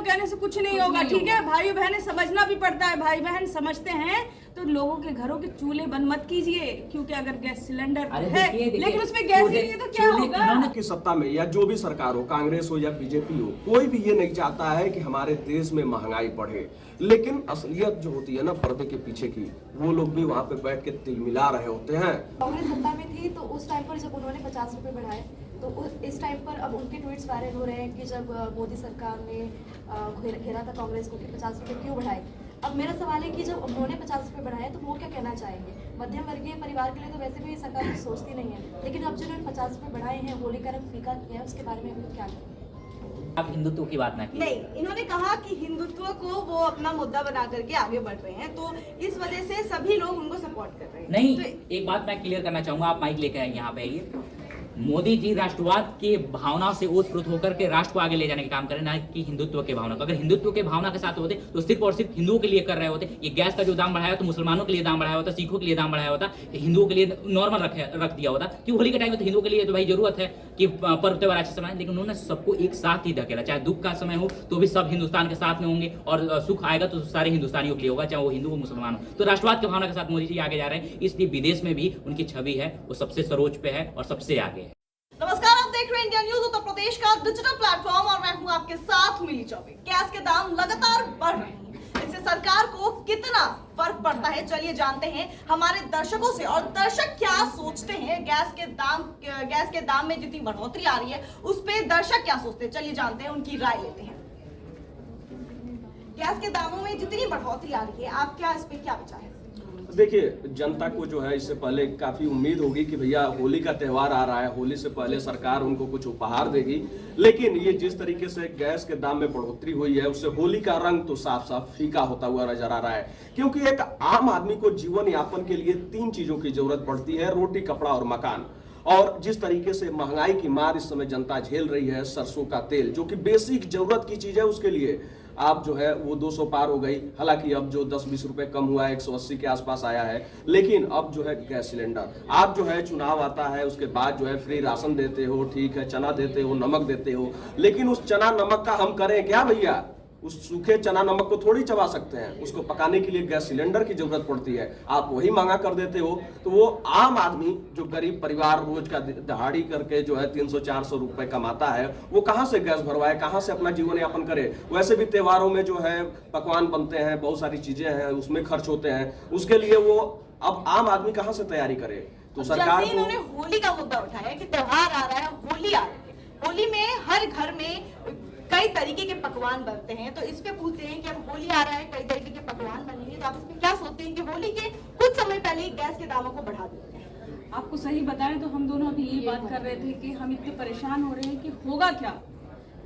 कहने से कुछ नहीं होगा, ठीक है। भाई बहनें समझना भी पड़ता है, भाई बहन समझते हैं तो लोगों के घरों के चूल्हे बंद मत कीजिए, क्योंकि अगर गैस सिलेंडर है लेकिन उसमें गैस ही नहीं है तो क्या होगा। की सत्ता में या जो भी सरकार हो, कांग्रेस हो या बीजेपी हो, कोई भी ये नहीं चाहता है कि हमारे देश में महंगाई बढ़े। लेकिन असलियत जो होती है ना पर्दे के पीछे की, वो लोग भी वहाँ पे बैठ के तिलमिला रहे होते हैं। कांग्रेस सत्ता में थी तो उस टाइम पर जब उन्होंने 50 रुपए बढ़ाए तो इस टाइम पर अब उनके ट्वीट्स वायरल हो रहे हैं कि जब मोदी सरकार ने घेरा था कांग्रेस को कि 50 रुपए क्यों बढ़ाए। अब मेरा सवाल है कि जब उन्होंने 50 रुपए बढ़ाए तो वो क्या कहना चाहेंगे। मध्यम वर्गीय परिवार के लिए तो वैसे भी सरकार कुछ सोचती नहीं है, लेकिन अब जिन्होंने 50 रुपए बढ़ाए हैं, होली का रंग फीका किया है, उसके बारे में हम क्या करें। आप हिंदुत्व की बात ना की। नहीं, इन्होंने कहा कि हिंदुत्व को वो अपना मुद्दा बना करके आगे बढ़ रहे हैं, तो इस वजह से सभी लोग उनको सपोर्ट कर रहे हैं। नहीं, तो एक बात मैं क्लियर करना चाहूंगा, आप माइक लेके आए यहाँ पे आइए। मोदी जी राष्ट्रवाद के भावना से ओतप्रोत होकर के राष्ट्र को आगे ले जाने का काम करें, ना कि हिंदुत्व के भावना को। अगर हिंदुत्व के भावना के साथ होते तो सिर्फ और सिर्फ हिंदुओं के लिए कर रहे होते। ये गैस का जो दाम बढ़ाया तो मुसलमानों के लिए दाम बढ़ाया होता, सिखों के लिए दाम बढ़ाया होता, हिंदुओं के लिए नॉर्मल रख दिया होता कि होली के टाइम में तो हिंदुओं के लिए तो भाई जरूरत है कि पर्व त्योहार अच्छे समय, लेकिन उन्होंने सबको एक साथ ही धकेला। चाहे दुख का समय हो तो भी सब हिंदुस्तान के साथ में होंगे, और सुख आएगा तो सारे हिंदुस्तानियों के लिए होगा, चाहे वो हिंदू हो मुसलमान हो। तो राष्ट्रवाद की भावना के साथ मोदी जी आगे जा रहे हैं, इसलिए विदेश में भी उनकी छवि है वो सबसे सर्वोच्च पे है और सबसे आगे है। नमस्कार, आप देख रहे हैं इंडिया न्यूज उत्तर प्रदेश का डिजिटल प्लेटफॉर्म और मैं हूं आपके साथ मिली चौबे। गैस के दाम लगातार बढ़ रहे हैं, इससे सरकार को कितना फर्क पड़ता है चलिए जानते हैं हमारे दर्शकों से। और दर्शक क्या सोचते हैं गैस के दाम में जितनी बढ़ोतरी आ रही है उस पे दर्शक क्या सोचते हैं, चलिए जानते हैं, उनकी राय लेते हैं। गैस के दामों में जितनी बढ़ोतरी आ रही है, आप क्या इस पे क्या विचार है। देखिए, जनता को जो है इससे पहले काफी उम्मीद होगी कि भैया होली का त्यौहार आ रहा है, होली से पहले सरकार उनको कुछ उपहार देगी। लेकिन ये जिस तरीके से गैस के दाम में बढ़ोतरी हुई है उससे होली का रंग तो साफ साफ फीका होता हुआ नजर आ रहा है। क्योंकि एक आम आदमी को जीवन यापन के लिए 3 चीजों की जरूरत पड़ती है, रोटी, कपड़ा और मकान। और जिस तरीके से महंगाई की मार इस समय जनता झेल रही है, सरसों का तेल जो कि बेसिक जरूरत की चीज है उसके लिए आप जो है वो 200 पार हो गई। हालांकि अब जो 10-20 रुपए कम हुआ है, 180 के आसपास आया है। लेकिन अब जो है गैस सिलेंडर, आप जो है चुनाव आता है उसके बाद जो है फ्री राशन देते हो, ठीक है, चना देते हो, नमक देते हो, लेकिन उस चना नमक का हम करें क्या भैया। उस सूखे चना नमक को थोड़ी चबा सकते हैं, उसको पकाने के लिए गैस सिलेंडर की जरूरत पड़ती है। आप वही महंगा कर देते हो, तो वो आम आदमी जो गरीब परिवार रोज का दिहाड़ी करके जो है 300-400 रुपए कमाता है, वो कहाँ से गैस भरवाए, कहाँ से अपना जीवन यापन करे। वैसे भी त्योहारों में जो है पकवान बनते हैं, बहुत सारी चीजें हैं, उसमें खर्च होते हैं, उसके लिए वो अब आम आदमी कहाँ से तैयारी करे। तो सरकार को इन्होंने होली का मुद्दा उठाया कि त्योहार आ रहा है, होली आ रही है, होली में हर घर में कई तरीके के पकवान बनते हैं, तो इस पे पूछते हैं कि अब होली आ रहा है, कई तरीके के पकवान बनेंगे, तो आप इसमें क्या सोचते हैं कि होली के कुछ समय पहले ही गैस के दामों को बढ़ा दिया है। आपको सही बताएं तो हम दोनों अभी यही बात कर रहे थे कि हम इतने परेशान हो रहे हैं कि होगा क्या,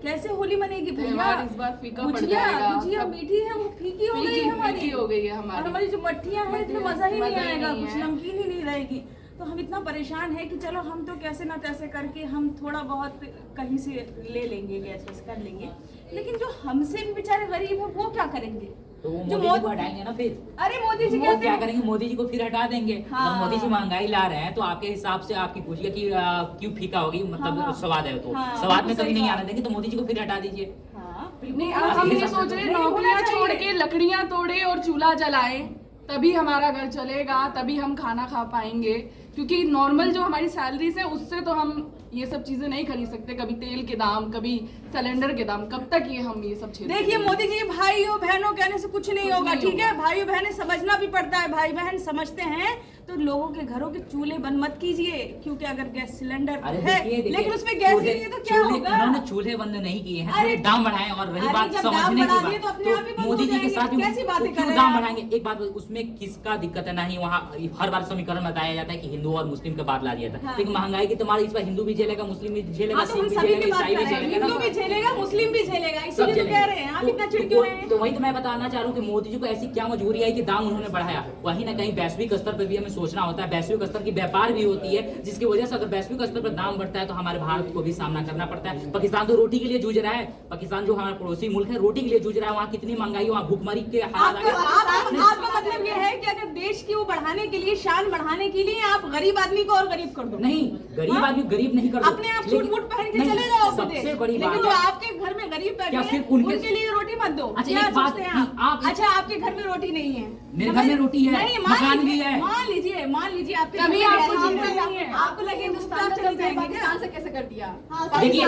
कैसे होली मनेगी भैया। इस बार फीका पड़ जाएगा, गुजिया मीठी है वो फीकी हो गई है हमारी, और हमारी जो मट्ठियां हैं इसमें मजा ही नहीं आएगा, कुछ नमकीन ही नहीं रहेगी। तो हम इतना परेशान है कि चलो हम तो कैसे ना तैसे करके हम थोड़ा बहुत कहीं से ले लेंगे, गैस कर लेंगे, लेकिन जो हमसे भी बेचारे गरीब है वो क्या करेंगे। तो वो मोदी जी को हटाएंगे ना फिर। अरे मोदी जी क्या करेंगे, मोदी जी को फिर हटा देंगे। हाँ। जब मोदी जी महंगाई ला रहे हैं तो आपके हिसाब से आपकी पूछिए कि क्यों फीका होगी, मतलब हाँ। स्वाद है तो हाँ, स्वाद में कभी नहीं आने देंगे, तो मोदी जी को फिर हटा दीजिए। नहीं, अब हम ये सोच रहे नौकरियां छोड़ के लकड़ियां तोड़े और चूल्हा जलाएं, तभी हमारा घर चलेगा, तभी हम खाना खा पाएंगे। क्योंकि नॉर्मल जो हमारी सैलरीज है उससे तो हम ये सब चीजें नहीं खरीद सकते, कभी तेल के दाम, कभी सिलेंडर के दाम, कब तक ये हम ये सब चीजें। देखिए मोदी जी, भाइयों बहनों कहने से कुछ नहीं होगा, ठीक है। भाइयों बहनें समझना भी पड़ता है, भाई बहन समझते हैं तो लोगों के घरों के चूल्हे बंद मत कीजिए, क्योंकि अगर गैस सिलेंडर है लेकिन उसमें गैस ही नहीं है तो क्या होगा। उन्होंने चूल्हे बंद नहीं किए हैं, दाम बढ़ाए। और रही बात समझने की बात, तो मोदी जी के साथ क्यों दाम बढ़ाएंगे। एक बात, उसमें किसका दिक्कत है, नहीं वहाँ हर बार समीकरण बताया जाता है कि हिंदू और मुस्लिम का बात ला दिया था, लेकिन महंगाई की तुम्हारी इस बार हिंदू भी झेलेगा, मुस्लिम भी झेलेगा, सिख भी झेलेगा, ईसाई भी झेलेगा, हिंदू भी झेलेगा, मुस्लिम भी झेलेगा, इसीलिए तो कह रहे हैं आप इतना चिढ़ क्यों रहे हैं। तो वही तो मैं बताना चाह रहा हूँ कि मोदी जी को ऐसी क्या मजबूरी है कि दाम उन्होंने बढ़ाया। वहीं ना कहीं वैश्विक स्तर पर भी हमें सोचना होता है, वैश्विक स्तर की व्यापार भी होती है, जिसकी वजह से अगर वैश्विक स्तर पर दाम बढ़ता है तो हमारे भारत को भी सामना करना पड़ता है। पाकिस्तान तो रोटी के लिए जूझ रहा है, पाकिस्तान जो हमारा पड़ोसी मुल्क है रोटी के लिए जूझ रहा है, वहाँ कितनी महंगाई, वहाँ भूखमरी के हालात। आपका मतलब ये है कि अगर देश की वो बढ़ाने के लिए, शान बढ़ाने के लिए आप गरीब आदमी को और गरीब कर दो। नहीं, गरीब आदमी गरीब नहीं कर दो, अपने आप सूट बूट पहन के चले जाओ, सबसे बड़ी लेकिन जो आपके घर में गरीब बैठे हैं उनके लिए रोटी मत दो। अच्छा, क्या एक बात सोचते हैं आप- अच्छा, आपके घर में रोटी नहीं है, मेरे घर में रोटी है, नहीं, मकान भी है। मान लीजिए आपके तभी घर में आपको गैस चिंता नहीं नहीं है। आपको लगे हिंदुस्तान चले जाएंगे क्या? पाकिस्तान से कैसे कर दिया? देखिए,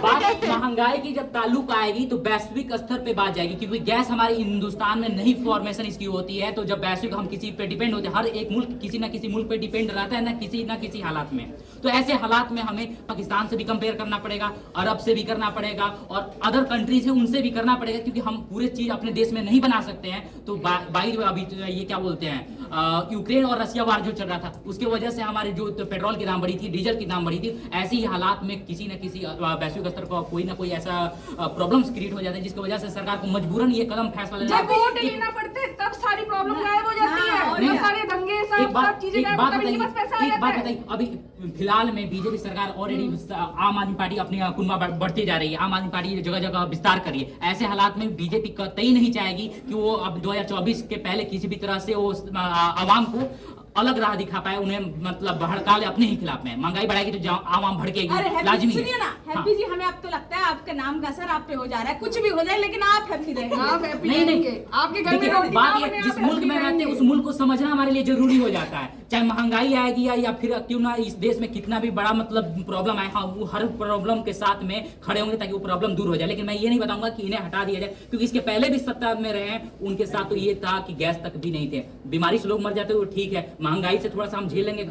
बात महंगाई की जब ताल्लुक आएगी तो वैश्विक स्तर पे बात जाएगी, क्योंकि गैस हमारे हिंदुस्तान में नहीं फॉर्मेशन इसकी होती है। तो जब वैश्विक हम किसी पे डिपेंड होते हैं, हर एक मुल्क किसी ना किसी मुल्क पे डिपेंड रहता है ना किसी हालात में। तो ऐसे हालात में हमें पाकिस्तान से भी कंपेयर करना पड़ेगा, अरब से भी करना पड़ेगा, और अदर कंट्रीज है उनसे भी करना पड़ेगा, क्योंकि हम पूरे चीज अपने देश में नहीं बना सकते हैं। तो बाई अभी ये क्या बोलते हैं, यूक्रेन और रशिया वार जो चल रहा था, उसके वजह से हमारे जो पेट्रोल की दाम बढ़ी थी, डीजल की दाम बढ़ी थी। ऐसे ही हालात में किसी न किसी वैश्विक स्तर पर कोई ना कोई ऐसा प्रॉब्लम्स क्रिएट हो जाते हैं, जिसकी वजह से सरकार को मजबूरन ये कदम फैसला लेना जब वोट लेना पड़ता है तब सारी प्रॉब्लम गायब हो जाती है, हाँ, और नहीं, सारे दंगे एक सब बात चीजें गायब होती हैं, बस पैसा आ एक जाता बात है। बताइए, अभी फिलहाल में बीजेपी सरकार ऑलरेडी आम आदमी पार्टी अपनी कुनबा बढ़ती जा रही है, आम आदमी पार्टी जगह जगह विस्तार कर रही है। ऐसे हालात में बीजेपी कतई नहीं चाहेगी कि वो अब 2024 के पहले किसी भी तरह से वो आवाम को अलग राह दिखा पाए, उन्हें मतलब भड़का ले अपने ही खिलाफ में। महंगाई बढ़ाएगी तो आवाम भड़केगी, अरे लाजमी सुनिए ना है। हैप्पी जी, हमें अब तो लगता है आपके नाम का असर आप पे हो जा रहा है, कुछ भी हो जाए लेकिन आप हैप्पी रहेंगे। आप हैप्पी नहीं नहीं, रहेंगे, आपके घर में देखिए, रोटी बात ना ये बने, जिस आप मुल्क में हैप्पी रहते हैं रहेंगे। उस मुल्क को समझना हमारे लिए जरूरी हो जाता है। चाहे महंगाई आएगी या फिर क्यों ना इस देश में कितना भी बड़ा मतलब प्रॉब्लम आए, हाँ वो हर प्रॉब्लम के साथ में खड़े होंगे ताकि वो प्रॉब्लम दूर हो जाए। लेकिन मैं ये नहीं बताऊंगा कि इन्हें हटा दिया जाए, क्योंकि इसके पहले भी सत्ता में रहे हैं, उनके साथ तो ये था कि गैस तक भी नहीं थे। बीमारी से लोग मर जाते वो ठीक है, महंगाई से थोड़ा सा हम झेल लेंगे,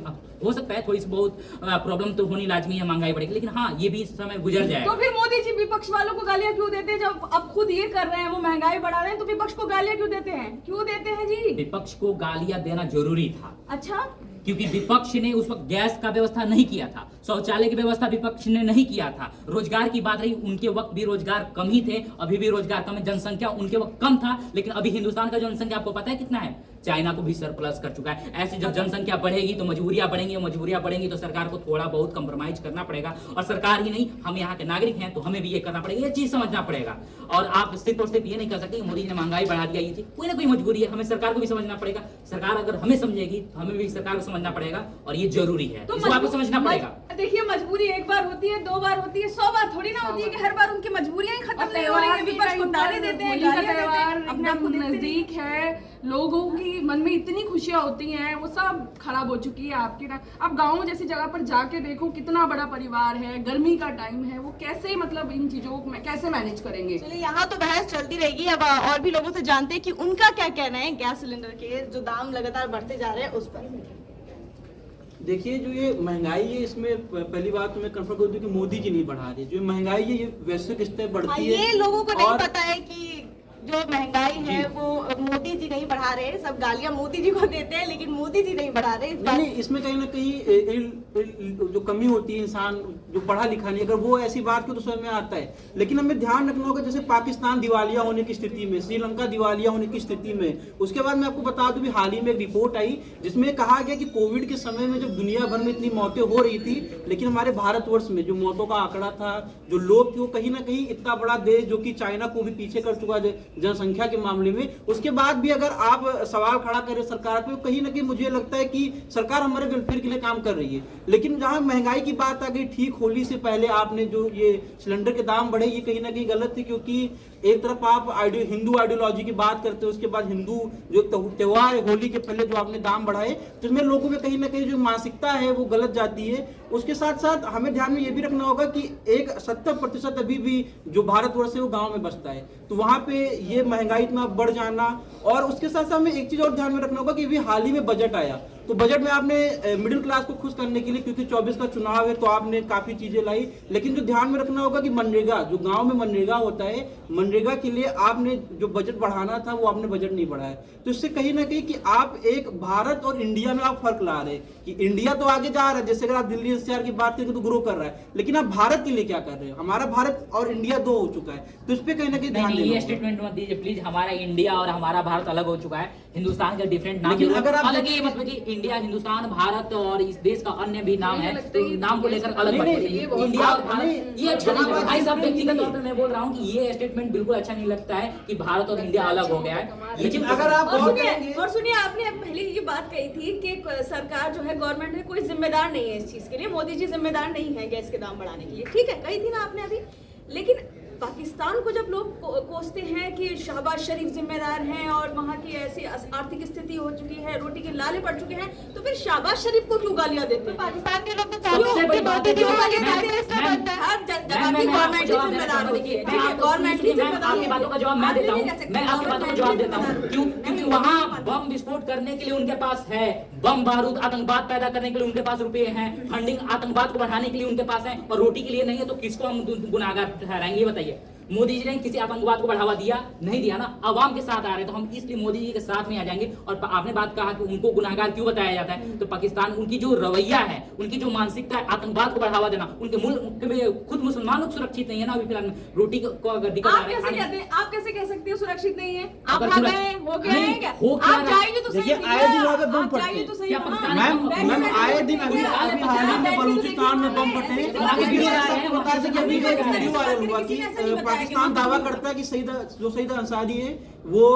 हो सकता है थोड़ी सी बहुत प्रॉब्लम तो होनी लाजमी है, महंगाई बढ़ेगी, लेकिन हाँ ये भी समय गुजर जाएगा। तो फिर मोदी जी विपक्ष वालों को गालियां क्यों देते हैं? जब अब खुद ये कर रहे हैं, वो महंगाई बढ़ा रहे हैं, तो विपक्ष को गालियां क्यों देते हैं? क्यों देते हैं जी? विपक्ष को गालियां देना जरूरी था, अच्छा, क्योंकि विपक्ष ने उस वक्त गैस का व्यवस्था नहीं किया था, शौचालय की व्यवस्था विपक्ष ने नहीं किया था, रोजगार की बात रही, उनके वक्त भी रोजगार कम ही थे, अभी भी रोजगार कम है, जनसंख्या उनके वक्त कम था, लेकिन अभी हिंदुस्तान का जनसंख्या आपको पता है कितना है? चाइना को भी सरप्लस कर चुका है। ऐसे जब जनसंख्या बढ़ेगी तो मजबूरियां बढ़ेंगी तो सरकार को थोड़ा बहुत कंप्रोमाइज करना पड़ेगा, और सरकार ही नहीं, हम यहाँ के नागरिक हैं तो हमें भी ये करना पड़ेगा, ये चीज समझना पड़ेगा। और आप सिर्फ और सिर्फ ये नहीं कर सकते मोदी जी ने महंगाई बढ़ा दिया, ये कोई ना कोई मजबूरी है, हमें सरकार को भी समझना पड़ेगा। सरकार अगर हमें समझेगी तो हमें भी सरकार को समझना पड़ेगा, और ये जरूरी है, तो इसको आपको समझना पड़ेगा। देखिए, मजबूरी एक बार होती है, 2 बार होती है, 100 बार थोड़ी ना होती है कि हर बार उनकी मजबूरियां ही खत्म नहीं हो रही है। विपक्ष को गाली देते हैं, होली का गालियां देते त्योहार हैं, अपने आप को एकदम देखते नहीं। नजदीक है, लोगों की मन में इतनी खुशियां होती हैं, वो सब खराब हो चुकी है आपकी ना। आप गाँव जैसी जगह पर जाके देखो, कितना बड़ा परिवार है, गर्मी का टाइम है, वो कैसे मतलब इन चीजों को कैसे मैनेज करेंगे। चलिए, यहाँ तो बहस चलती रहेगी। अब और भी लोगों से जानते हैं कि उनका क्या कहना है गैस सिलेंडर के जो दाम लगातार बढ़ते जा रहे हैं उस पर। देखिए, जो ये महंगाई है, इसमें पहली बात तो मैं कंफर्म कर दूं कि मोदी जी नहीं बढ़ा रहे। जो महंगाई है ये वैश्विक स्तर बढ़ती है, ये लोगों को नहीं और पता है कि जो महंगाई है वो मोदी जी नहीं बढ़ा रहे। सब गालियां मोदी जी को देते हैं, लेकिन मोदी जी नहीं बढ़ा रहे। इस बात नहीं, इसमें कहीं ना कहीं जो कमी होती है, इंसान जो पढ़ा लिखा नहीं, अगर वो ऐसी बात को तो समझ में आता है। लेकिन हमें ध्यान रखना होगा, जैसे पाकिस्तान दिवालिया होने की स्थिति में, श्रीलंका दिवालिया होने की स्थिति में, उसके बाद मैं आपको बता दूं भी हाल ही में एक रिपोर्ट आई जिसमें कहा गया कि कोविड के समय में जब दुनिया भर में इतनी मौतें हो रही थी, लेकिन हमारे भारतवर्ष में जो मौतों का आंकड़ा था, जो लोग थे, वो कहीं ना कहीं इतना बड़ा देश जो कि चाइना को भी पीछे कर चुका है जनसंख्या के मामले में, उसके बाद भी अगर आप सवाल खड़ा करें सरकार पे, कहीं ना कहीं मुझे लगता है कि सरकार हमारे वेलफेयर के लिए काम कर रही है। लेकिन जहां महंगाई की बात आ गई, ठीक होली से पहले आपने जो ये सिलेंडर के दाम बढ़े, ये कहीं ना कहीं गलत थी, क्योंकि एक तरफ आप हिंदू आइडियोलॉजी की बात करते हो, उसके बाद हिंदू जो त्योहार है होली के पहले जो आपने दाम बढ़ाए, तो इसमें लोगों में कहीं ना कहीं जो मानसिकता है वो गलत जाती है। उसके साथ साथ हमें ध्यान में ये भी रखना होगा कि 70% अभी भी जो भारतवर्ष है वो गांव में बसता है, तो वहां पे ये महंगाई इतना बढ़ जाना, और उसके साथ साथ हमें एक चीज और ध्यान में रखना होगा कि अभी हाल ही में बजट आया, तो बजट में आपने मिडिल क्लास को खुश करने के लिए, क्योंकि 24 का चुनाव है, तो आपने काफी चीजें लाई, लेकिन जो ध्यान में रखना होगा कि मनरेगा, जो गांव में मनरेगा होता है, मनरेगा के लिए आपने जो बजट बढ़ाना था वो आपने बजट नहीं बढ़ाया। तो इससे कहीं ना कहीं कि आप एक भारत और इंडिया में आप फर्क ला रहे हैं कि इंडिया तो आगे जा रहा है, जैसे अगर आप दिल्ली एनसीआर की बात करें तो ग्रो कर रहा है, लेकिन आप भारत के लिए क्या कर रहे हो? हमारा भारत और इंडिया 2 हो चुका है, तो इस पे कहीं ना कहीं ध्यान देना ये होगा। स्टेटमेंट मत दीजिए प्लीज। हमारा इंडिया और हमारा भारत अलग हो चुका है, हिंदुस्तान का डिफरेंट नाम, लेकिन अगर आप अलग ये मतलब कि इंडिया, हिंदुस्तान, भारत और इस देश का अन्य भी नाम है, तो नाम को लेकर अलग मत करिए। इंडिया और भारत ये अच्छा नहीं लगता भाई साहब, व्यक्तिगत तौर पर मैं बोल रहा हूँ कि ये स्टेटमेंट बिल्कुल अच्छा नहीं लगता है कि भारत और इंडिया अलग हो गया है। लेकिन अगर आप और सुनिए, आपने पहले ये बात कही थी कि सरकार जो है, गवर्नमेंट है, कोई जिम्मेदार नहीं है इस चीज के लिए, मोदी जी जिम्मेदार नहीं है गैस के दाम बढ़ाने के लिए, ठीक है, कही थी ना आपने अभी। लेकिन पाकिस्तान को जब लोग कोसते हैं हैं कि शहबाज शरीफ जिम्मेदार हैं और वहाँ की ऐसी आर्थिक स्थिति हो चुकी है, रोटी के लाले पड़ चुके हैं, तो फिर शहबाज शरीफ को क्यों गालियां देते हैं? पाकिस्तान के लोग तो सबसे बड़ी बात है क्यों कि गालियां देते हैं? इसमें बनता है। हर जगह की गवर्नमेंट ही जिम्मेदार होती है। गवर्नमेंट ही जिम्मेदार आपकी बातों का जवाब मैं देता हूँ, मैं आपकी बातों का जवाब देता हूँ। क्यों? क्योंकि वहाँ बम विस्फोट करने के लिए उनके पास है, बम बारूद आतंकवाद पैदा करने के लिए उनके पास रुपए हैं, फंडिंग आतंकवाद को बढ़ाने के लिए उनके पास है, और रोटी के लिए नहीं है, तो किसको हम गुनाहगार ठहराएंगे? ये बताइए। मोदी जी ने किसी आतंकवाद को बढ़ावा दिया? नहीं दिया ना। आवाम के साथ आ रहे, तो हम इसलिए मोदी जी के साथ में आ जाएंगे। और आपने बात कहा कि उनको गुनाहगार क्यों बताया जाता है, तो पाकिस्तान, उनकी जो रवैया है, उनकी जो मानसिकता है, आतंकवाद को बढ़ावा देना, उनके मुल्क में खुद मुसलमान लोग सुरक्षित नहीं है ना। अभी फिलहाल में रोटी को अगर दिक्कत आ आप रही कैसे है, कहते हैं, आप कैसे कह सकते हो सुरक्षित नहीं है? आप अगर आ सुरक्षित- गए, हो गए नहीं, हैं क्या? हो क्या आप रहा है? जाइए तो सही। देखिए, आए दिन वहाँ पे बम आप जाइए फटते तो सही क्या वहाँ। पाकिस्तान मैम आए दिन अभी हाल ही में बलूचिस्तान में बम फटे हैं। अभी आपको बता दें कि अभी एक वीडियो वायरल हुआ कि पाकिस्तान दावा करता है कि शहीद अंसारी है, वो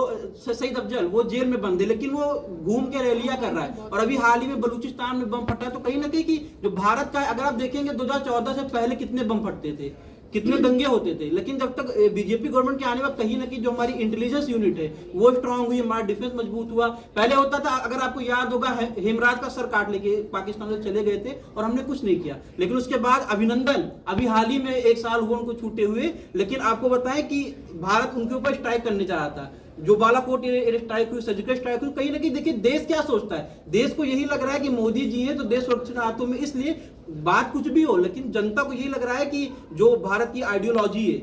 शहीद अफजल, वो जेल में बंद है, लेकिन वो घूम के रैलियां कर रहा है। और अभी हाल ही में बलूचिस्तान में बम फटा है, तो कहीं ना कहीं कि जो भारत का, अगर आप देखेंगे 2014 से पहले कितने बम फटते थे, कितने दंगे होते थे, लेकिन जब तक बीजेपी गवर्नमेंट के आने में कहीं ना कहीं जो हमारी इंटेलिजेंस यूनिट है वो स्ट्रांग हुई, हमारा डिफेंस मजबूत हुआ। पहले होता था, अगर आपको याद होगा, हेमराज का सर काट लेके पाकिस्तान से चले गए थे और हमने कुछ नहीं किया, लेकिन उसके बाद अभिनंदन अभी हाल ही में 1 साल हुआ उनको छूटे हुए, लेकिन आपको बताएं कि भारत उनके ऊपर स्ट्राइक करने जा रहा था। जो बालाकोट स्ट्राइक हुई, सर्जिकल स्ट्राइक हुई, कहीं ना कहीं देखिए देश क्या सोचता है, देश को यही लग रहा है कि मोदी जी हैं तो देश सुरक्षित हाथों में। इसलिए बात कुछ भी हो, लेकिन जनता को यही लग रहा है कि जो भारत की आइडियोलॉजी है,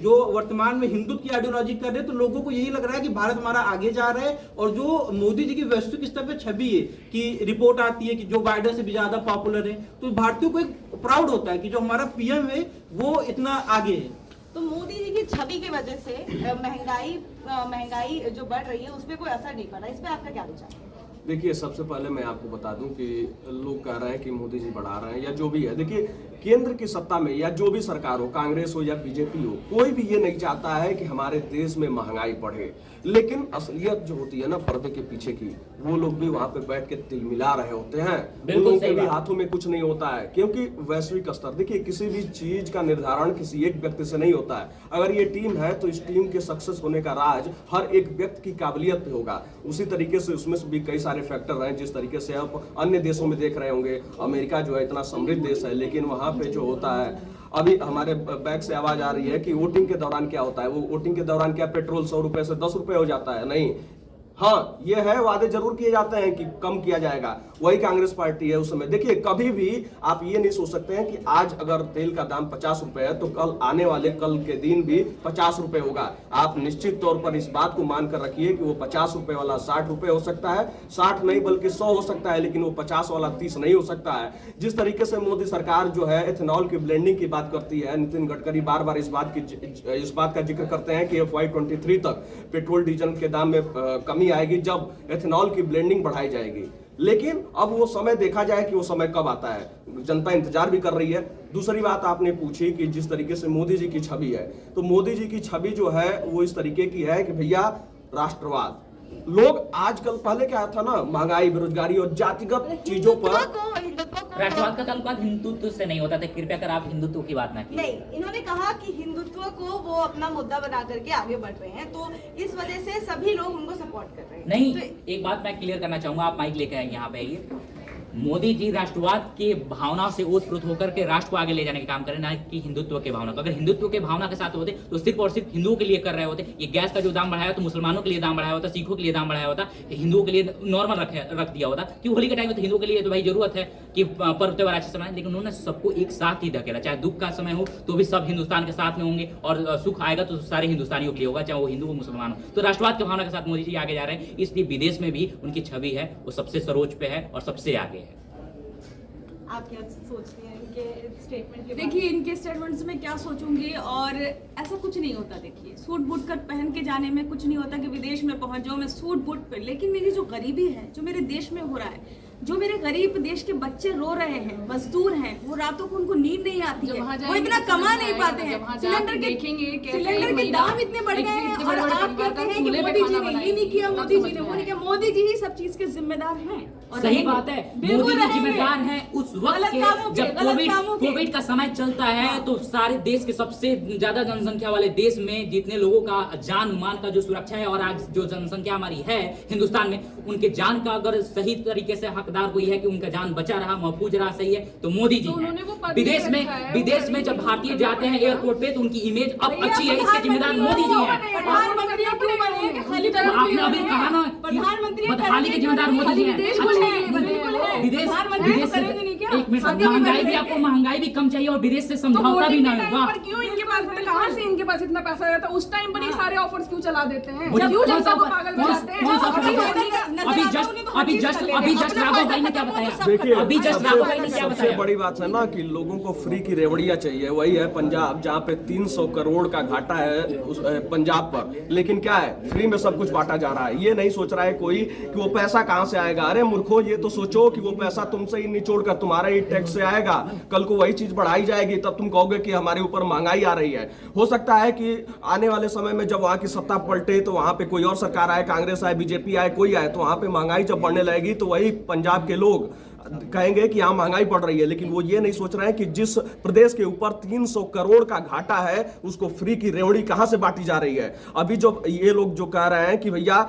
जो वर्तमान में हिंदुत्व की आइडियोलॉजी कर रहे हैं, तो लोगों को यही लग रहा है कि भारत हमारा आगे जा रहा है। और जो मोदी जी की वैश्विक स्तर पे छवि है, कि रिपोर्ट आती है कि जो बाइडेन से भी ज्यादा पॉपुलर है, तो भारतीयों को एक प्राउड होता है कि जो हमारा पीएम है वो इतना आगे है। तो मोदी जी की छवि की वजह से महंगाई जो बढ़ रही है उस पर कोई असर नहीं पड़ रहा, इस पे आपका क्या विचार है? देखिए, सबसे पहले मैं आपको बता दूं कि लोग कह रहे हैं कि मोदी जी बढ़ा रहे हैं या जो भी है। देखिए, केंद्र की सत्ता में या जो भी सरकार हो, कांग्रेस हो या बीजेपी हो, कोई भी ये नहीं चाहता है कि हमारे देश में महंगाई बढ़े। लेकिन असलियत जो होती है ना पर्दे के पीछे की, वो लोग भी वहां पे बैठ के तिल मिला रहे होते हैं। उन लोगों के भी हाथों में कुछ नहीं होता है, क्योंकि वैश्विक स्तर, देखिए, किसी भी चीज का निर्धारण किसी एक व्यक्ति से नहीं होता है। अगर ये टीम है तो इस टीम के सक्सेस होने का राज हर एक व्यक्ति की काबिलियत पे होगा। उसी तरीके से उसमें भी कई सारे फैक्टर हैं। जिस तरीके से आप अन्य देशों में देख रहे होंगे, अमेरिका जो है इतना समृद्ध देश है, लेकिन वहां पे जो होता है, अभी हमारे बैक से आवाज आ रही है कि वोटिंग के दौरान क्या होता है, वो वोटिंग के दौरान क्या पेट्रोल 100 रुपए से 10 रुपए हो जाता है? नहीं। हाँ, ये है, वादे जरूर किए जाते हैं कि कम किया जाएगा, वही कांग्रेस पार्टी है उस समय। देखिए, कभी भी आप ये नहीं सोच सकते हैं कि आज अगर तेल का दाम 50 रुपए है तो कल आने वाले कल के दिन भी 50 रुपए होगा। आप निश्चित तौर पर इस बात को मानकर रखिए कि वो 50 रुपए वाला 60 रुपए हो सकता है, 60 नहीं बल्कि 100 हो सकता है, लेकिन वो 50 वाला 30 नहीं हो सकता है। जिस तरीके से मोदी सरकार जो है एथेनॉल की ब्लेंडिंग की बात करती है, नितिन गडकरी बार बार इस बात का जिक्र करते हैं कि FY23 तक पेट्रोल डीजल के दाम में कमी आएगी जब एथेनॉल की ब्लेंडिंग बढ़ाई जाएगी। लेकिन अब वो समय देखा जाए कि वो समय कब आता है। जनता इंतजार भी कर रही है। दूसरी बात आपने पूछी कि जिस तरीके से मोदी जी की छवि है, तो मोदी जी की छवि जो है वो इस तरीके की है कि भैया राष्ट्रवाद, लोग आजकल, पहले क्या था ना, महंगाई, बेरोजगारी और जातिगत चीजों पर। राष्ट्रवाद का ताल्लुक हिंदुत्व से नहीं होता था। कृपया कर आप हिंदुत्व की बात ना कीजिए। नहीं, इन्होंने कहा कि हिंदुत्व को वो अपना मुद्दा बना करके आगे बढ़ रहे हैं, तो इस वजह से सभी लोग उनको सपोर्ट कर रहे हैं। नहीं, तो एक बात मैं क्लियर करना चाहूंगा, आप माइक लेके आए यहाँ पे आइए। मोदी जी राष्ट्रवाद के भावना से ओतप्रोत होकर के राष्ट्र को आगे ले जाने का काम करें, ना कि हिंदुत्व के भावना को। अगर हिंदुत्व के भावना के साथ होते तो सिर्फ और सिर्फ हिंदुओं के लिए कर रहे होते। ये गैस का जो दाम बढ़ाया तो मुसलमानों के लिए दाम बढ़ाया होता, सिखों के लिए दाम बढ़ाया होता, हिंदुओं के लिए नॉर्मल रख दिया होता कि होली के टाइम में तो हिंदुओं के लिए तो भाई जरूरत है कि पर्व त्योहार अच्छे समय, लेकिन उन्होंने सबको एक साथ ही धकेला। चाहे दुख का समय हो तो भी सब हिंदुस्तान के साथ में होंगे, और सुख आएगा तो सारे हिंदुस्तानियों के लिए होगा, चाहे वो हिंदू हो मुसलमान हो। तो राष्ट्रवाद की भावना के साथ मोदी जी आगे जा रहे हैं, इसलिए विदेश में भी उनकी छवि है वो सबसे सर्वोच्च पे है और सबसे आगे है। आप क्या सोचती हैं इनके स्टेटमेंट के? देखिए, इनके स्टेटमेंट्स में क्या सोचूंगी, और ऐसा कुछ नहीं होता। देखिए, सूट बूट कर पहन के जाने में कुछ नहीं होता कि विदेश में पहुंच जाऊं मैं सूट बूट पर, लेकिन मेरी जो गरीबी है, जो मेरे देश में हो रहा है, जो मेरे गरीब देश के बच्चे रो रहे हैं, मजदूर हैं, वो रातों को उनको नींद नहीं आती है, वो इतना कमा नहीं पाते हैं, सिलेंडर के दाम इतने बढ़ गए हैं, और आप कहते हैं कि मोदी जी खाना ने ये नहीं किया, मोदी जी ने वो नहीं किया, मोदी जी ही सब चीज के जिम्मेदार हैं। और सही रहेंगे। बात है, बिल्कुल मोदी जी रहेंगे। जिम्मेदार हैं उस वक्त गलत के कामों के, जब गलत कामों के। कोविड का समय चलता है तो सारे देश के सबसे ज्यादा जनसंख्या वाले देश में जितने लोगों का जान मान का जो सुरक्षा है, और आज जो जनसंख्या हमारी है हिंदुस्तान में, उनके जान का अगर सही तरीके से हकदार कोई है कि उनका जान बचा रहा, महफूज रहा, सही है, तो मोदी जी तो हैं। उन्होंने वो पद विदेश भी रखा है, विदेश में वो जब पद भारतीय भी जाते हैं रखा है। एयरपोर्ट पे तो उनकी इमेज अब भैया, अच्छी है, इसके जिम्मेदार मोदी जी हैं। प्रधानमंत्री क्यों बने कि खाली तो आपने अभी कहा ना कि प्रधानमंत्री बदहाली के जिम्मेदार मोदी जी हैं। विदेश अच्छा, घूमने के लिए बने हैं वो। विदेश प्रधानमंत्री विदेश तो करेंगे नहीं क्या? एक मिनट, आगे भी महंगाई भी बढ़ेंगे। आपको महंगाई भी कम चाहिए और विदेश से तो समझौता भी वोटिंग ना के टाइम होगा। पर क्यों इनके पास कहाँ से इनके पास इतना पैसा आया था? उस टाइम पर ये सारे ऑफर्स क्यों चला देते हैं? मुझे क्यों कौन सा जनता को ऑफर- पागल कौन- बनाते हैं? कौन सा हाँ, ऑफर हाँ, है? हाँ, अभी जस्ट राघव भाई ने क्या बताया? देखिए, अभी जस्ट राघव भाई ने क्या सबसे बताया? बड़ी बात है ना कि लोगों को फ्री की रेवड़ियां चाहिए। वही है पंजाब, जहाँ पे 300 करोड़ का घाटा है उस पंजाब पर, लेकिन क्या है, फ्री में सब कुछ बांटा जा रहा है। ये नहीं सोच रहा है कोई कि वो पैसा कहाँ से आएगा। अरे मूर्खों, ये तो सोचो कि वो पैसा तुमसे ही निचोड़ कर तुम्हारे ही टैक्स से आएगा। कल को वही चीज बढ़ाई जाएगी, तब तुम कहोगे कि हमारे ऊपर महंगाई आ रही है। हो सकता है कि आने वाले समय में जब वहां की सत्ता पलटे तो वहां पे कोई और सरकार आए, कांग्रेस आए, बीजेपी आए, कोई आए, तो वहां पे महंगाई जब बढ़ने लगेगी तो वही पंजाब के लोग कहेंगे कि यहाँ महंगाई बढ़ रही है। लेकिन वो ये नहीं सोच रहे हैं कि जिस प्रदेश के ऊपर 300 करोड़ का घाटा है उसको फ्री की रेवड़ी कहां से बांटी जा रही है। अभी जो ये लोग जो कह रहे हैं कि भैया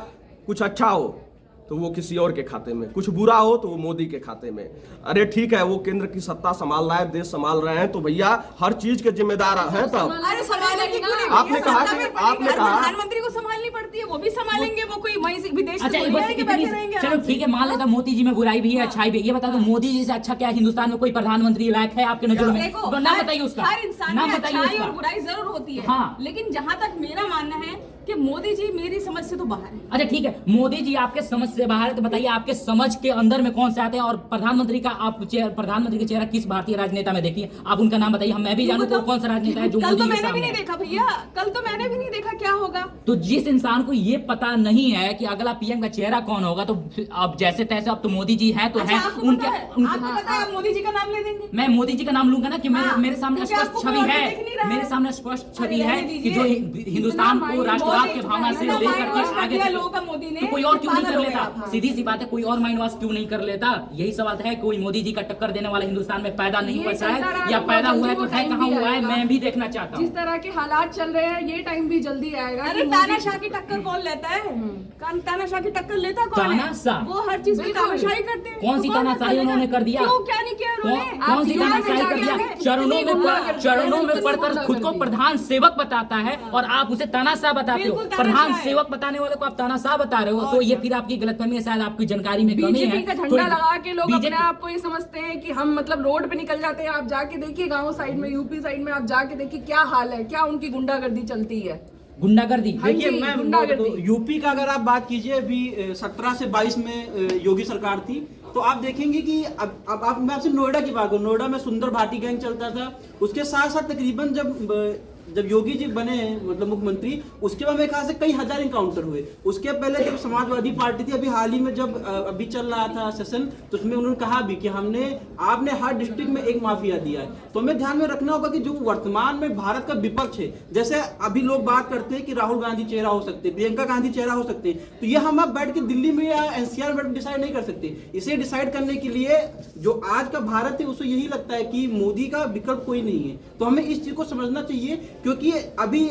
कुछ अच्छा हो तो वो किसी और के खाते में, कुछ बुरा हो तो वो मोदी के खाते में। अरे ठीक है, वो केंद्र की सत्ता संभाल रहा है, देश संभाल रहे हैं, तो भैया हर चीज के जिम्मेदार हैं। तब अरे संभालने की क्यों नहीं? आपने कहा कि प्रधानमंत्री को संभालनी पड़ती है, वो भी संभालेंगे, वो कोई वहीं से विदेश से अच्छा, थोड़ी बस आएंगे, इतनी बैठे रहेंगे चलो आराम से। ठीक है, मान लेता मोदी जी में बुराई भी है, अच्छाई भी है। ये बता दो मोदी जी से अच्छा क्या हिंदुस्तान में कोई प्रधानमंत्री लायक है आपके नजरों में? देखो, नाम बताइए उसका, हर इंसान नाम में बताइए अच्छाई और उसका। बुराई जरूर होती है। हाँ। लेकिन जहाँ तक मेरा मानना है कि मोदी जी मेरी समझ से तो बाहर है। अच्छा ठीक है, मोदी जी आपके समझ से बाहर है, तो बताइए आपके समझ के अंदर में कौन से आते हैं? और प्रधानमंत्री का आप प्रधानमंत्री का चेहरा किस भारतीय राजनेता में देखिए, आप उनका नाम बताइए, मैं भी जानूं तो कौन सा राजनेता है जो कल मोदी तो के मैंने भी सामने नहीं है? देखा भैया, कल तो मैंने भी नहीं देखा क्या होगा। तो जिस इंसान को ये पता नहीं है कि अगला पीएम का चेहरा कौन होगा, तो अब जैसे तैसे अब तो मोदी जी हैं तो अच्छा, हैं आपको पता है? आपको पता है आप मोदी जी का नाम ले देंगे? मैं मोदी जी का नाम लूंगा ना कि हाँ, मेरे सामने क्योंकि स्पष्ट आपको छवि कोई और है, देख नहीं रहा मेरे है। सामने स्पष्ट छवि अरे है रहने कि जो दीजिए। हिंदुस्तान को राष्ट्रवाद के भावना से इतना लेकर माइंड वॉश के कर आगे दिया लोगों का मोदी ने, तो कोई और क्यों नहीं पागल कर हो गए लेता? आप। सीधी सी बात है, कोई और माइंड वॉश क्यों नहीं कर लेता? यही सवाल है, कोई मोदी जी का टक्कर देने वाला हिंदुस्तान में पैदा नहीं ये हुआ चलता रहा शायद, या तो पैदा बहुत हुआ है जल्दी तो वो है टाइम कहाँ भी हुआ है, आएगा। मैं भी देखना चाहता हूँ। जिस तरह के हालात चल रहे हैं ये टाइम भी जल्दी आएगा। अरे कि मोदी- तानाशाह की टक्कर कौन लेता है? तानाशाह की टक्कर लेता कौन है? तानाशाह? वो हर चीज की बिल्कुल। तानाशाही करते हैं। कौन सी तो तानाशाही लेता? उन्होंने कर दिया? क्यों, क्या नहीं किया उन्होंने? कौन सी युवा में तानाशाही कर जाके दिया? आगे चरणों में कितनी पढ़कर खुद को गुंडागर्दी। प्रधान सेवक बताता है और आप उसे तानाशाह बताते हो। बिल्कुल तानाशाह प्रधान है। सेवक बताने वाले को आप तानाशाह बता रहे हो, तो ये फिर आपकी गलतफहमी है, शायद आपकी जानकारी में कमी है। बीजेपी का थोड़ी- झंडा लगा के लोग अपने बीजेपी- आप को ये समझते हैं कि हम मतलब रोड पे निकल जाते हैं। आप जाके देखिए गांव साइड में, यूपी साइड में आप जाके देखिए क्या हाल है, क्या उनकी गुंडागर्दी चलती है। गुंडागर्दी। हाँ देखिए जी, मैं गुंडागर्दी। यूपी का अगर आप बात कीजिए, अभी 17 से 22 में योगी सरकार थी, तो आप देखेंगे कि अब आप, मैं आपसे नोएडा की बात करूं, नोएडा में सुंदर भाटी गैंग चलता था। उसके साथ साथ तकरीबन जब योगी जी बने मतलब मुख्यमंत्री, उसके बाद मेरे ख्याल से कई हजार इनकाउंटर हुए। उसके पहले जब समाजवादी पार्टी थी, अभी हाल ही में जब अभी चल रहा था सेशन, तो उसमें उन्होंने कहा भी कि आपने हर डिस्ट्रिक्ट में एक माफिया दिया है। तो हमें ध्यान में रखना होगा कि जो वर्तमान में भारत का विपक्ष है, जैसे अभी लोग बात करते हैं कि राहुल गांधी चेहरा हो सकते हैं, प्रियंका गांधी चेहरा हो सकते हैं, तो ये हम अब बैठ के दिल्ली में या एनसीआर में डिसाइड नहीं कर सकते। इसे डिसाइड करने के लिए जो आज का भारत है उसे यही लगता है कि मोदी का विकल्प कोई नहीं है। तो हमें इस चीज को समझना चाहिए, क्योंकि अभी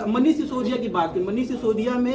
मनीष सिसोदिया की बात करें, मनीष सिसोदिया में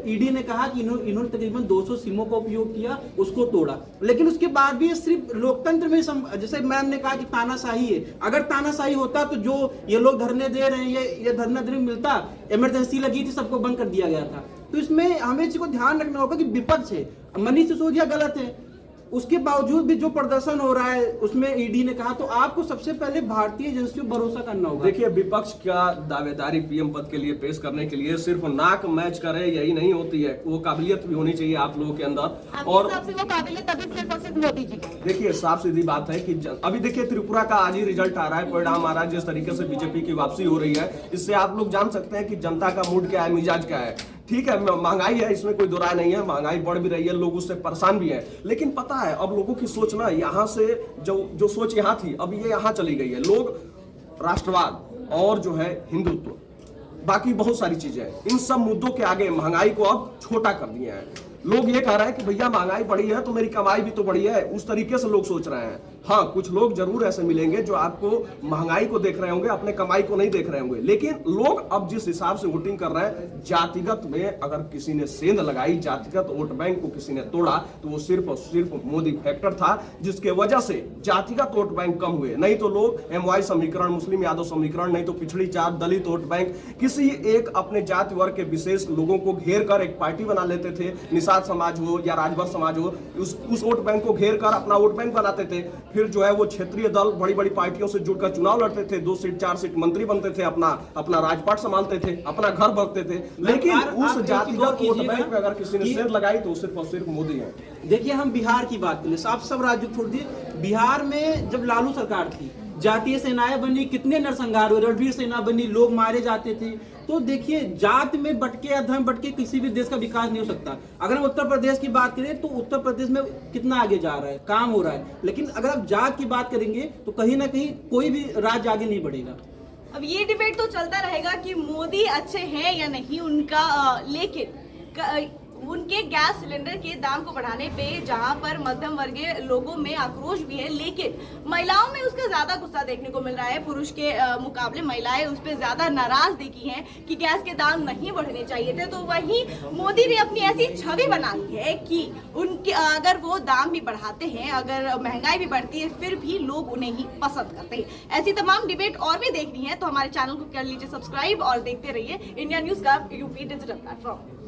ईडी ने कहा कि इन्होंने तकरीबन 200 सिमों का उपयोग किया, उसको तोड़ा। लेकिन उसके बाद भी सिर्फ लोकतंत्र में जैसे मैम ने कहा कि तानाशाही है, अगर तानाशाही होता तो जो ये लोग धरने दे रहे हैं, ये धरना देने मिलता, इमरजेंसी लगी थी, सबको बंद कर दिया गया था। तो इसमें हमें इसी को ध्यान रखना होगा कि विपक्ष है, मनीष सिसोदिया गलत है, उसके बावजूद भी जो प्रदर्शन हो रहा है उसमें ईडी ने कहा, तो आपको सबसे पहले भारतीय एजेंसियों पर भरोसा करना होगा। देखिए, विपक्ष का दावेदारी पीएम पद के लिए पेश करने के लिए सिर्फ नाक मैच करे यही नहीं होती है, वो काबिलियत भी होनी चाहिए आप लोगों के अंदर। और वो काबिलियत तभी सिर्फ और सिर्फ मोदी जी की। देखिए, साफ सीधी बात है कि अभी देखिए त्रिपुरा का आज ही रिजल्ट आ रहा है, परिणाम आ रहा है, जिस तरीके से बीजेपी की वापसी हो रही है, इससे आप लोग जान सकते हैं कि जनता का मूड क्या है, मिजाज क्या है। ठीक है, महंगाई है, इसमें कोई दो राय नहीं है, महंगाई बढ़ भी रही है, लोग उससे परेशान भी हैं। लेकिन पता है अब लोगों की सोच ना यहाँ से जो सोच यहाँ थी अब ये यहाँ चली गई है। लोग राष्ट्रवाद और जो है हिंदुत्व, बाकी बहुत सारी चीजें हैं। इन सब मुद्दों के आगे महंगाई को अब छोटा कर दिया है। लोग ये कह रहे हैं कि भैया महंगाई बढ़ी है तो मेरी कमाई भी तो बढ़ी है, उस तरीके से लोग सोच रहे हैं। हाँ, कुछ लोग जरूर ऐसे मिलेंगे जो आपको महंगाई को देख रहे होंगे, अपने कमाई को नहीं देख रहे होंगे। लेकिन लोग अब जिस हिसाब से वोटिंग कर रहे हैं, जातिगत में अगर किसी ने सेंध लगाई, जातिगत वोट बैंक को किसी ने तोड़ा, तो वो सिर्फ और सिर्फ मोदी फैक्टर था, जिसके वजह से जातिगत वोट बैंक कम हुए। नहीं तो लोग MY समीकरण, मुस्लिम यादव समीकरण, नहीं तो पिछड़ी जात, दलित वोट बैंक, किसी एक अपने जाति वर्ग के विशेष लोगों को घेर कर एक पार्टी बना लेते थे। निषाद समाज हो या राजभर समाज हो, उस वोट बैंक को घेर कर अपना वोट बैंक बनाते थे। फिर जो है वो क्षेत्रीय दल बड़ी बड़ी पार्टियों से जुड़कर चुनाव लड़ते थे, 2 सीट 4 सीट मंत्री बनते थे, अपना राजपाट संभालते थे, अपना घर भरते थे। लेकिन उस जातिगत वोट बैंक में अगर किसी ने सेंध लगाई तो सिर्फ और सिर्फ मोदी है। देखिए, हम बिहार की बात करें, आप सब राज्यों छोड़ दिए, बिहार में जब लालू सरकार थी, जातीय सेनाएं बनी, कितने नरसंहार हुए, रणवीर सेना बनी, लोग मारे जाते थे। तो देखिए, जात में बटके या धर्म बटके किसी भी देश का विकास नहीं हो सकता। अगर हम उत्तर प्रदेश की बात करें तो उत्तर प्रदेश में कितना आगे जा रहा है, काम हो रहा है। लेकिन अगर आप जात की बात करेंगे तो कहीं ना कहीं कोई भी राज्य आगे नहीं बढ़ेगा। अब ये डिबेट तो चलता रहेगा कि मोदी अच्छे हैं या नहीं उनका, लेकिन उनके गैस सिलेंडर के दाम को बढ़ाने पे जहां पर मध्यम वर्गीय लोगों में आक्रोश भी है, लेकिन महिलाओं में उसका ज्यादा गुस्सा देखने को मिल रहा है। पुरुष के मुकाबले महिलाएं उस पर ज्यादा नाराज दिखी हैं कि गैस के दाम नहीं बढ़ने चाहिए थे। तो वहीं मोदी ने अपनी ऐसी छवि बना ली है कि उनके अगर वो दाम भी बढ़ाते हैं, अगर महंगाई भी बढ़ती है, फिर भी लोग उन्हें ही पसंद करते हैं। ऐसी तमाम डिबेट और भी देखनी है तो हमारे चैनल को कर लीजिए सब्सक्राइब और देखते रहिए इंडिया न्यूज का यूपी डिजिटल प्लेटफॉर्म।